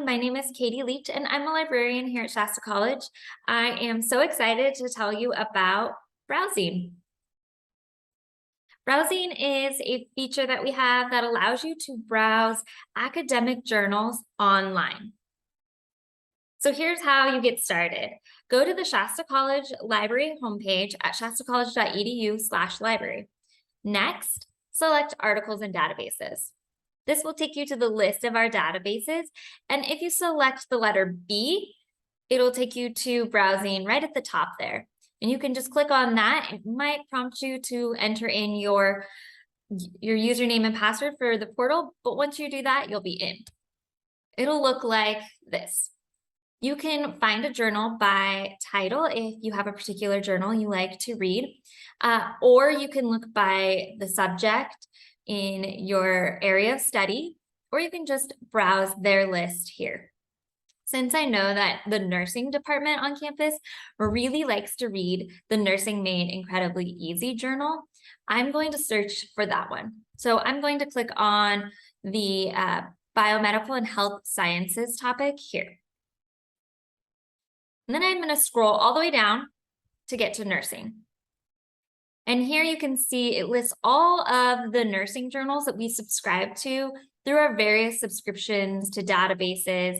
everyone. My name is Katie Leach, and I'm a librarian here at Shasta College. I am so excited to tell you about BrowZine. BrowZine is a feature that we have that allows you to browse academic journals online. So here's how you get started. Go to the Shasta College Library homepage at shastacollege.edu/library. Next, select Articles and Databases. This will take you to the list of our databases, and if you select the letter B, it'll take you to BrowZine right at the top there. And you can just click on that. It might prompt you to enter in your username and password for the portal, but once you do that, you'll be in. It'll look like this. You can find a journal by title if you have a particular journal you like to read, or you can look by the subject in your area of study, or you can just browse their list here. Since I know that the nursing department on campus really likes to read the Nursing Made Incredibly Easy journal, I'm going to search for that one. So I'm going to click on the biomedical and health sciences topic here. And then I'm going to scroll all the way down to get to nursing. And here you can see it lists all of the nursing journals that we subscribe to through our various subscriptions to databases,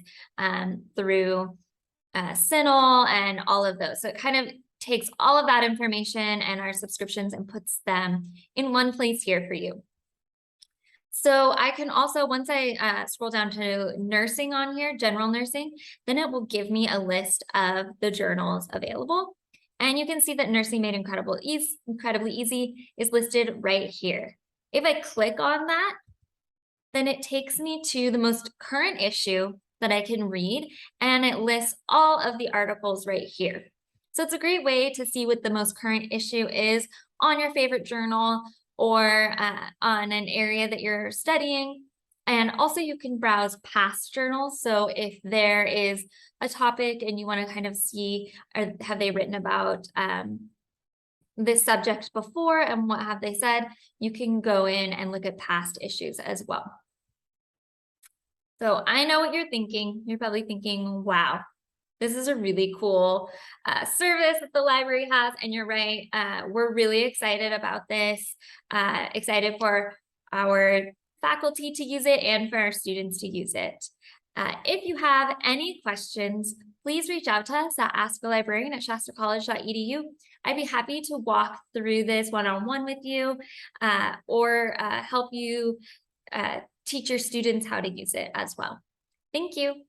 through CINAHL and all of those. So it kind of takes all of that information and our subscriptions and puts them in one place here for you. So I can also, once I scroll down to nursing on here, general nursing, then it will give me a list of the journals available. And you can see that Nursing Made Incredibly Easy is listed right here. If I click on that, then it takes me to the most current issue that I can read, and it lists all of the articles right here. So it's a great way to see what the most current issue is on your favorite journal or on an area that you're studying. And also you can browse past journals. So if there is a topic and you want to kind of see, have they written about this subject before and what have they said, you can go in and look at past issues as well. So I know what you're thinking. You're probably thinking, wow, this is a really cool service that the library has. And you're right, we're really excited about this, excited for our faculty to use it and for our students to use it. If you have any questions, please reach out to us at askalibrarian@shastacollege.edu. I'd be happy to walk through this one-on-one with you or help you teach your students how to use it as well. Thank you.